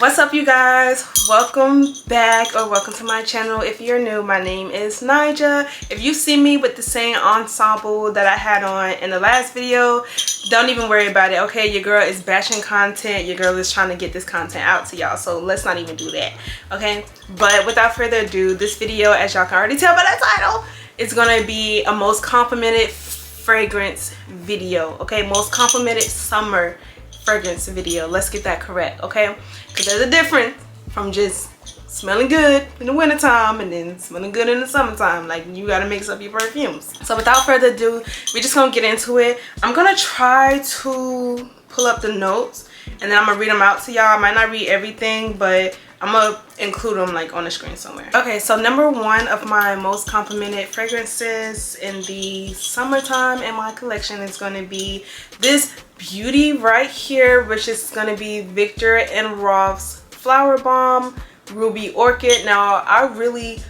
What's up, you guys? Welcome back, or welcome to my channel. If you're new, my name is Nija. If you see me with the same ensemble that I had on in the last video, don't even worry about it, okay? Your girl is batching content. Your girl is trying to get this content out to y'all, so let's not even do that, okay? But without further ado, this video, as y'all can already tell by the title, is gonna be a most complimented fragrance video, okay? Most complimented summer fragrance video. Let's get that correct, okay? Because there's a difference from just smelling good in the wintertime and then smelling good in the summertime. Like, you gotta mix up your perfumes. So without further ado, we're just gonna get into it. I'm gonna try to pull up the notes and then I'm gonna read them out to y'all. I might not read everything, but I'm gonna include them like on the screen somewhere. Okay, so number one of my most complimented fragrances in the summertime in my collection is gonna be this beauty right here, which is gonna be Viktor and Rolf's Flower Bomb Ruby Orchid. Now, I really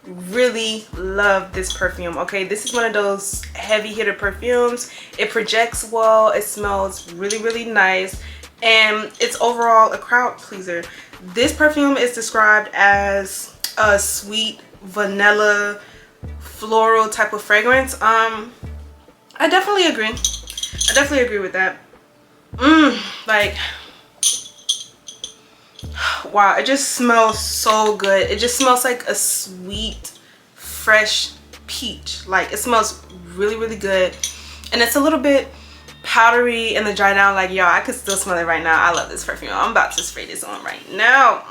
love this perfume, okay? This is one of those heavy hitter perfumes. It projects well, it smells really nice, and it's overall a crowd pleaser. This perfume is described as a sweet vanilla floral type of fragrance. I definitely agree. I definitely agree with that. Like, wow, it just smells so good. It just smells like a sweet, fresh peach. Like, it smells really good, and it's a little bit powdery in the dry down. Like, y'all, I can still smell it right now. I love this perfume. I'm about to spray this on right now.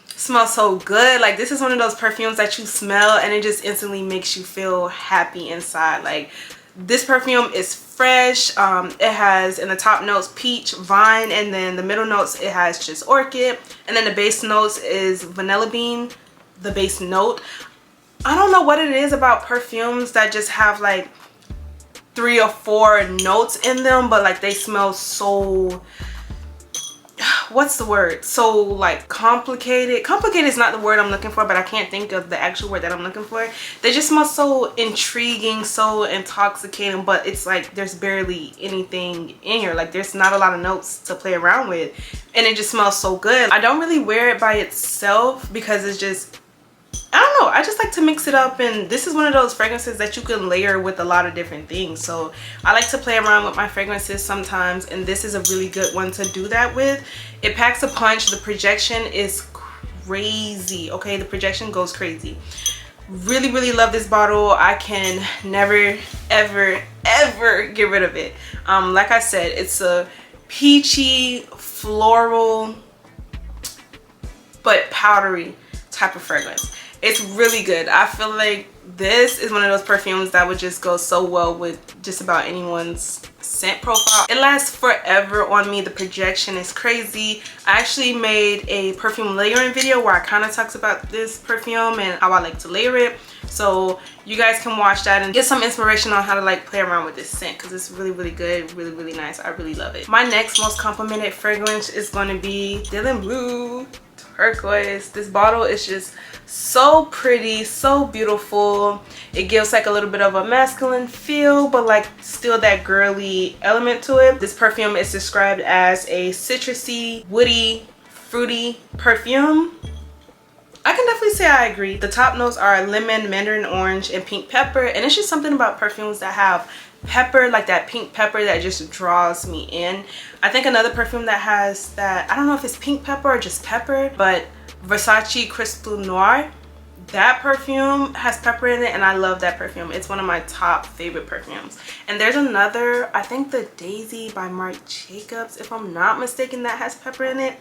Smells so good. Like, this is one of those perfumes that you smell and it just instantly makes you feel happy inside. Like, this perfume is fresh. It has in the top notes peach, vine, and then the middle notes it has just orchid, and then the base notes is vanilla bean, the base note. I don't know what it is about perfumes that just have like 3 or 4 notes in them, but like they smell so, what's the word, so like complicated. Complicated is not the word I'm looking for, but I can't think of the actual word that I'm looking for. They just smell so intriguing, so intoxicating, but it's like there's barely anything in here. Like, there's not a lot of notes to play around with, and it just smells so good. I don't really wear it by itself because it's just, I don't know, I just like to mix it up, and this is one of those fragrances that you can layer with a lot of different things. So I like to play around with my fragrances sometimes, and this is a really good one to do that with. It packs a punch. The projection is crazy, okay? The projection goes crazy. Really love this bottle. I can never ever get rid of it. Like I said, it's a peachy, floral, but powdery type of fragrance. It's really good. I feel like this is one of those perfumes that would just go so well with just about anyone's scent profile. It lasts forever on me. The projection is crazy. I actually made a perfume layering video where I kind of talks about this perfume and how I like to layer it, so you guys can watch that and get some inspiration on how to like play around with this scent, because it's really good, really nice. I really love it. My next most complimented fragrance is going to be Mo Turquoise. This bottle is just so pretty, so beautiful. It gives like a little bit of a masculine feel, but like still that girly element to it. This perfume is described as a citrusy, woody, fruity perfume. I can definitely say I agree. The top notes are lemon, mandarin orange, and pink pepper, and it's just something about perfumes that have pepper, like that pink pepper, that just draws me in. I think another perfume that has that, I don't know if it's pink pepper or just pepper, but Versace Crystal Noir, that perfume has pepper in it, and I love that perfume. It's one of my top favorite perfumes. And there's another, I think the Daisy by Marc Jacobs, if I'm not mistaken, that has pepper in it.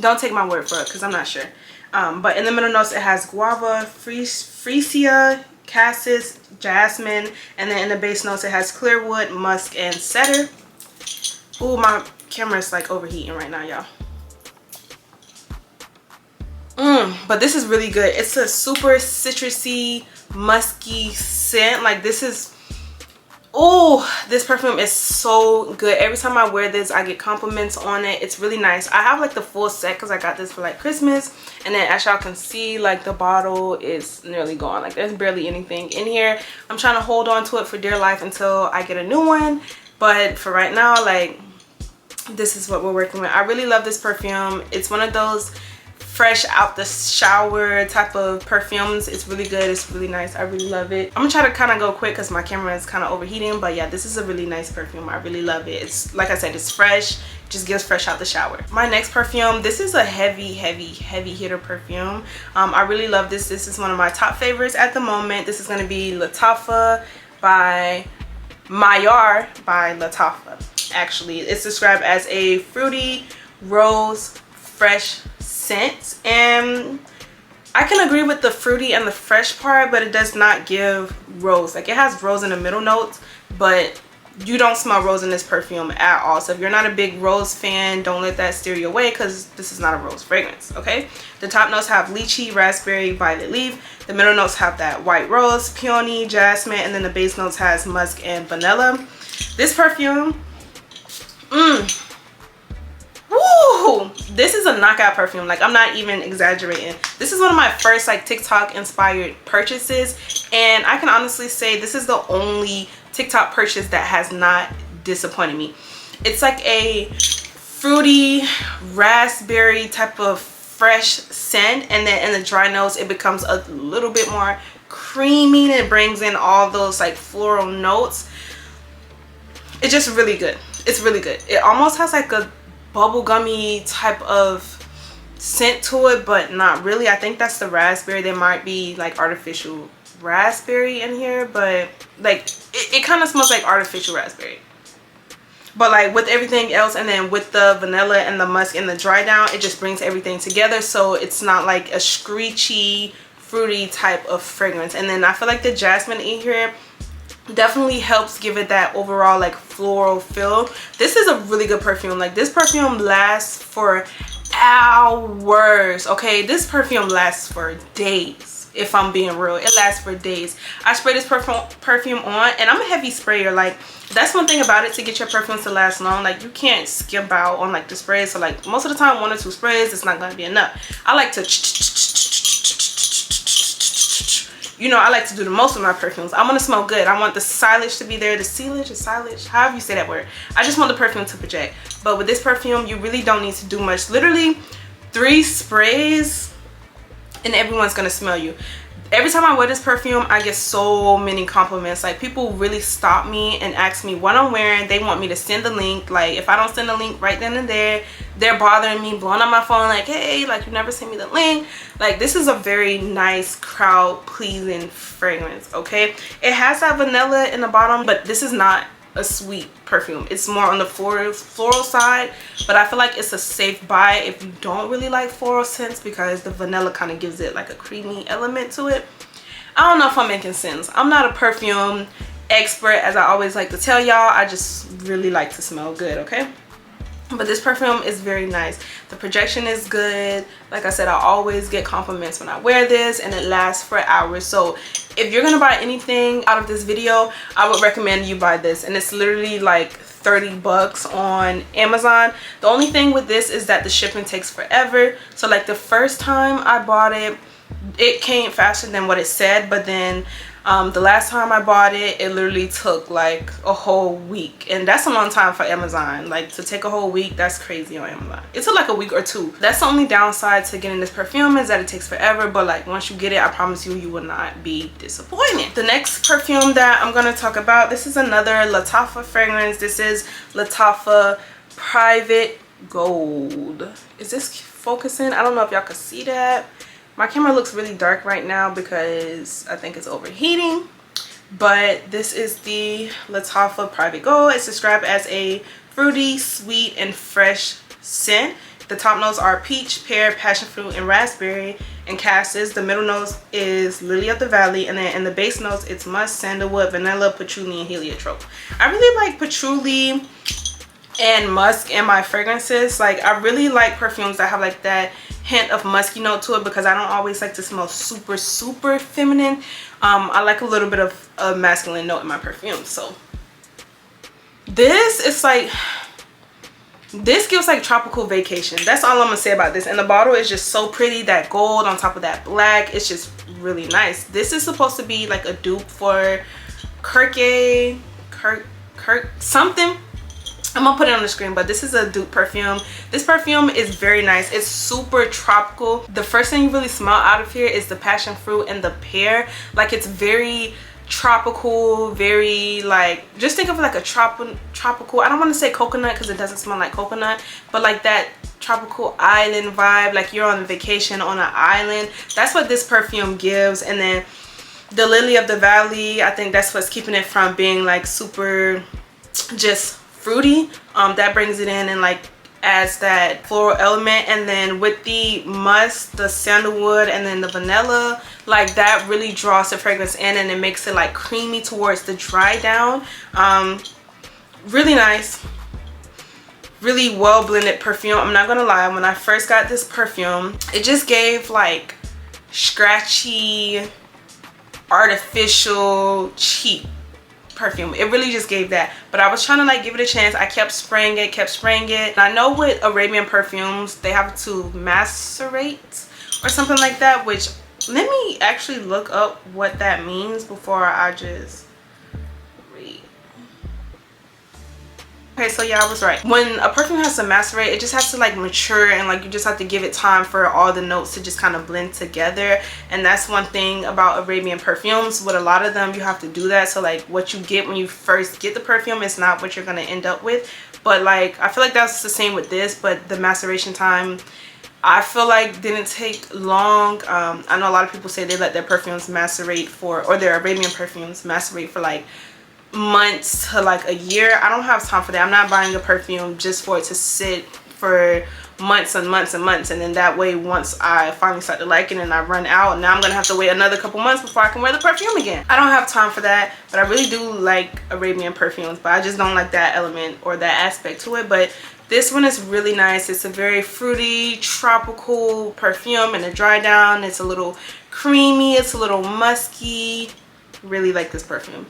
Don't take my word for it because I'm not sure. But in the middle notes it has guava, freesia, cassis, jasmine, and then in the base notes it has clearwood, musk, and cedar. Ooh, my camera is like overheating right now, y'all. But this is really good. It's a super citrusy, musky scent. Like, this is, oh, this perfume is so good. Every time I wear this, I get compliments on it. It's really nice. I have like the full set because I got this for like Christmas, and then as y'all can see, like the bottle is nearly gone. Like, there's barely anything in here. I'm trying to hold on to it for dear life until I get a new one, but for right now, like, this is what we're working with. I really love this perfume. It's one of those fresh out the shower type of perfumes. It's really good. It's really nice. I really love it. I'm gonna try to kind of go quick because my camera is kind of overheating, but yeah, this is a really nice perfume. I really love it. It's, like I said, it's fresh. Just gives fresh out the shower. My next perfume, this is a heavy hitter perfume. I really love this. This is one of my top favorites at the moment. This is going to be Latafa by Mayar by Latafa. Actually, it's described as a fruity rose fresh scent, and I can agree with the fruity and the fresh part, but it does not give rose. Like, it has rose in the middle notes, but you don't smell rose in this perfume at all. So if you're not a big rose fan, don't let that steer you away, because this is not a rose fragrance. Okay, the top notes have lychee, raspberry, violet leaf. The middle notes have that white rose, peony, jasmine, and then the base notes has musk and vanilla. This perfume, woo, this is a knockout perfume. Like, I'm not even exaggerating. This is one of my first like TikTok inspired purchases, and I can honestly say this is the only TikTok purchase that has not disappointed me. It's like a fruity raspberry type of fresh scent, and then in the dry nose it becomes a little bit more creamy, and it brings in all those like floral notes. It's just really good. It's really good. It almost has like a bubblegummy type of scent to it, but not really. I think that's the raspberry. There might be like artificial raspberry in here, but like it kind of smells like artificial raspberry, but like with everything else, and then with the vanilla and the musk and the dry down, it just brings everything together, so it's not like a screechy fruity type of fragrance. And then I feel like the jasmine in here definitely helps give it that overall like floral feel. This is a really good perfume. Like, this perfume lasts for hours. Okay, this perfume lasts for days. If I'm being real, it lasts for days. I spray this perfume on, and I'm a heavy sprayer. Like, that's one thing about it, to get your perfumes to last long. Like, you can't skip out on like the sprays. So like most of the time, 1 or 2 sprays, it's not going to be enough. I like to, you know, I like to do the most of my perfumes. I want to smell good. I want the silage to be there, the silage, however you say that word. I just want the perfume to project. But with this perfume, you really don't need to do much. Literally 3 sprays and everyone's gonna smell you. Every time I wear this perfume, I get so many compliments. Like, people really stop me and ask me what I'm wearing. They want me to send the link. Like, if I don't send the link right then and there, they're bothering me, blowing up my phone like, hey, like, you never sent me the link. Like, this is a very nice crowd pleasing fragrance. Okay, it has that vanilla in the bottom, but this is not a sweet perfume. It's more on the floral side, but I feel like it's a safe buy if you don't really like floral scents, because the vanilla kind of gives it like a creamy element to it. I don't know if I'm making sense. I'm not a perfume expert, as I always like to tell y'all. I just really like to smell good. Okay, but this perfume is very nice. The projection is good. Like I said, I always get compliments when I wear this, and it lasts for hours. So if you're gonna buy anything out of this video, I would recommend you buy this. And it's literally like 30 bucks on Amazon. The only thing with this is that the shipping takes forever. So like the first time I bought it, it came faster than what it said, but then the last time I bought it, it literally took like a whole week, and that's a long time for Amazon. Like, to take a whole week, that's crazy on Amazon. It took like a week or 2. That's the only downside to getting this perfume, is that it takes forever, but like once you get it, I promise you, you will not be disappointed. The next perfume that I'm gonna talk about, this is another Latafa fragrance. This is LFA Private Gold. Is this focusing? I don't know if y'all can see that. My camera looks really dark right now because I think it's overheating, but this is the LFA Private Gold. It's described as a fruity, sweet, and fresh scent. The top notes are peach, pear, passion fruit, and raspberry, and cassis. The middle notes is lily of the valley, and then in the base notes, it's musk, sandalwood, vanilla, patchouli, and heliotrope. I really like patchouli and musk in my fragrances. Like, I really like perfumes that have like that hint of musky note to it, because I don't always like to smell super feminine. I like a little bit of a masculine note in my perfume. So this is like, this gives like tropical vacation. That's all I'm gonna say about this. And the bottle is just so pretty. That gold on top of that black, it's just really nice. This is supposed to be like a dupe for Kirk something. I'm gonna put it on the screen, but this is a dupe perfume. This perfume is very nice. It's super tropical. The first thing you really smell out of here is the passion fruit and the pear. Like, it's very tropical, very like, just think of it like a tropical, I don't want to say coconut because it doesn't smell like coconut, but like that tropical island vibe, like you're on vacation on an island. That's what this perfume gives. And then the lily of the valley, I think that's what's keeping it from being like super just fruity. That brings it in and like adds that floral element. And then with the musk, the sandalwood, and then the vanilla, like that really draws the fragrance in, and it makes it like creamy towards the dry down. Really nice, really well blended perfume. I'm not gonna lie, when I first got this perfume, it just gave like scratchy, artificial, cheap perfume. It really just gave that, but I was trying to like give it a chance. I kept spraying it. And I know with Arabian perfumes they have to macerate or something like that, which let me actually look up what that means before I just read. Okay, so yeah, I was right. When a perfume has to macerate, it just has to like mature, and like you just have to give it time for all the notes to just kind of blend together. And that's one thing about Arabian perfumes. With a lot of them, you have to do that. So like what you get when you first get the perfume is not what you're going to end up with. But like, I feel like that's the same with this, but the maceration time, I feel like didn't take long. I know a lot of people say they let their perfumes macerate for, or their Arabian perfumes macerate for like months to like a year. I don't have time for that. I'm not buying a perfume just for it to sit for months and months and months, and then that way once I finally start to like it and I run out, now I'm gonna have to wait another couple months before I can wear the perfume again. I don't have time for that, but I really do like Arabian perfumes, but I just don't like that element or that aspect to it. But this one is really nice. It's a very fruity, tropical perfume, and a dry down, it's a little creamy, it's a little musky. Really like this perfume.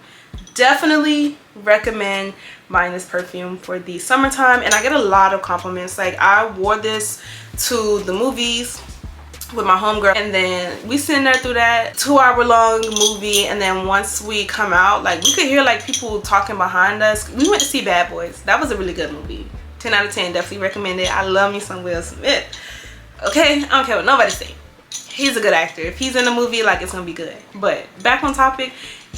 Definitely recommend buying this perfume for the summertime, and I get a lot of compliments. Like, I wore this to the movies with my homegirl, and then we sitting there through that 2-hour long movie, and then once we come out, like, we could hear like people talking behind us. We went to see Bad Boys. That was a really good movie. 10 out of 10, definitely recommend it. I love me some Will Smith. Okay, I don't care what nobody say. He's a good actor. If he's in a movie, like, it's gonna be good. But back on topic,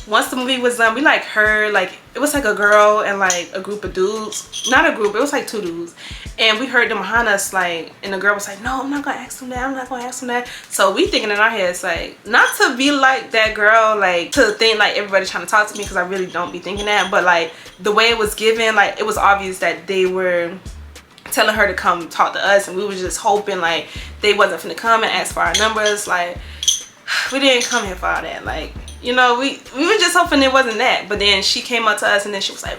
once the movie was done, we like heard, like, it was like a girl and like a group of dudes. Not a group, it was like 2 dudes. And we heard them behind us, like, and the girl was like, no, I'm not gonna ask them that, I'm not gonna ask them that. So we thinking in our heads, like, not to be like that girl, like, to think like everybody's trying to talk to me, because I really don't be thinking that. But like, the way it was given, like, it was obvious that they were telling her to come talk to us, and we were just hoping like they wasn't finna come and ask for our numbers. Like, we didn't come here for all that. Like, you know, we were just hoping it wasn't that. But then she came up to us, and then she was like,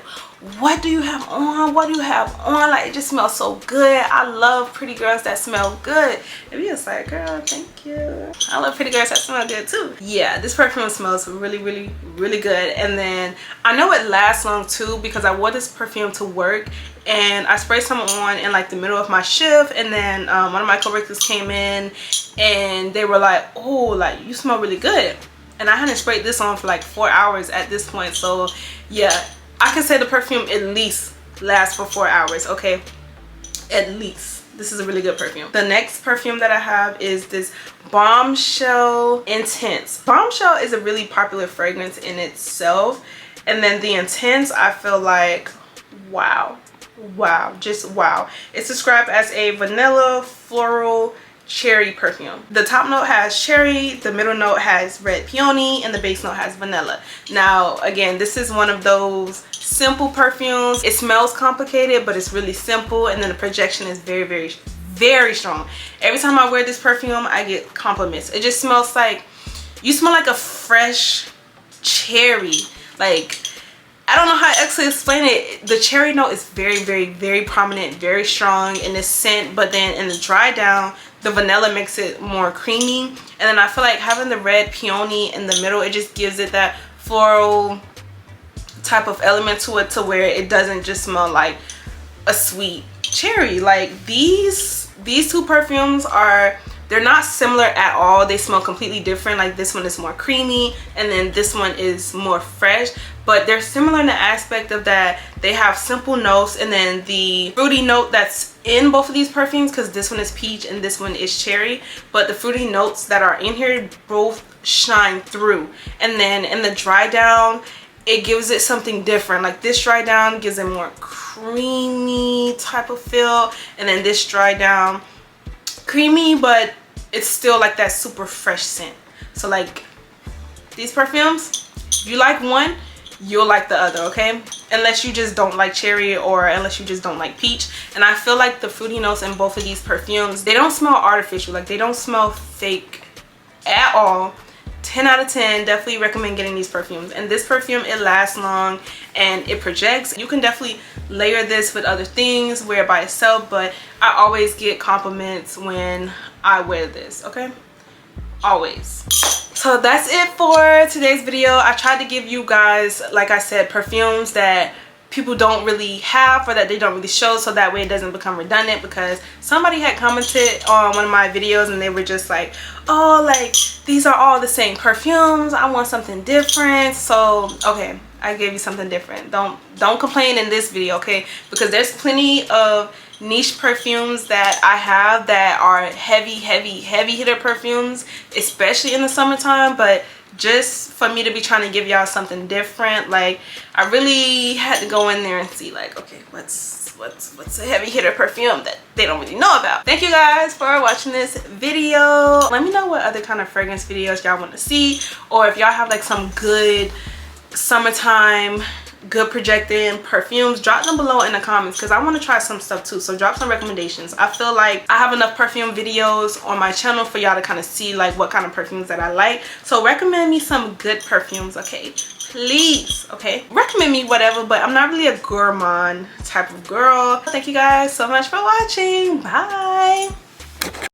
what do you have on? What do you have on? Like, it just smells so good. I love pretty girls that smell good. And we was like, girl, thank you. I love pretty girls that smell good too. Yeah, this perfume smells really, really, really good. And then I know it lasts long too, because I wore this perfume to work, and I sprayed some on in like the middle of my shift, and then one of my coworkers came in and they were like, oh, like, you smell really good. And I hadn't sprayed this on for like 4 hours at this point. So yeah, I can say the perfume at least lasts for 4 hours, okay? At least. This is a really good perfume. The next perfume that I have is this Bombshell Intense. Bombshell is a really popular fragrance in itself, and then the Intense, I feel like, wow, just wow. It's described as a vanilla floral cherry perfume. The top note has cherry, the middle note has red peony, and the base note has vanilla. Now again, this is one of those simple perfumes. It smells complicated, but it's really simple, and then the projection is very, very, very strong. Every time I wear this perfume, I get compliments. It just smells like, you smell like a fresh cherry. Like, I don't know how to actually explain it. The cherry note is very, very, very prominent, very strong in this scent, but then in the dry down, the vanilla makes it more creamy. And then I feel like having the red peony in the middle, it just gives it that floral type of element to it, to where it doesn't just smell like a sweet cherry. Like, these 2 perfumes are they're not similar at all. They smell completely different. Like this one is more creamy and then this one is more fresh, but they're similar in the aspect of that they have simple notes, and then the fruity note that's in both of these perfumes, because this one is peach and this one is cherry, but the fruity notes that are in here both shine through. And then in the dry down, it gives it something different. Like this dry down gives it more creamy type of feel, and then this dry down creamy, but it's still like that super fresh scent. So like these perfumes, if you like one, you'll like the other, okay? Unless you just don't like cherry, or unless you just don't like peach. And I feel like the fruity notes in both of these perfumes, they don't smell artificial. Like they don't smell fake at all. 10 out of 10. Definitely recommend getting these perfumes. And this perfume, it lasts long and it projects. You can definitely layer this with other things, wear it by itself, but I always get compliments when I wear this, okay? Always. So that's it for today's video. I tried to give you guys, like I said, perfumes that people don't really have or that they don't really show, so that way it doesn't become redundant, because somebody had commented on one of my videos and they were just like, oh, like these are all the same perfumes, I want something different. So okay, I gave you something different. Don't complain in this video, okay? Because there's plenty of niche perfumes that I have that are heavy hitter perfumes, especially in the summertime. But just for me to be trying to give y'all something different, like I really had to go in there and see like, okay, what's a heavy hitter perfume that they don't really know about. Thank you guys for watching this video. Let me know what other kind of fragrance videos y'all want to see, or if y'all have like some good summertime good projecting perfumes, drop them below in the comments, because I want to try some stuff too. So drop some recommendations. I feel like I have enough perfume videos on my channel for y'all to kind of see like what kind of perfumes that I like. So recommend me some good perfumes, okay? Please, okay? Recommend me whatever, but I'm not really a gourmand type of girl. Thank you guys so much for watching. Bye.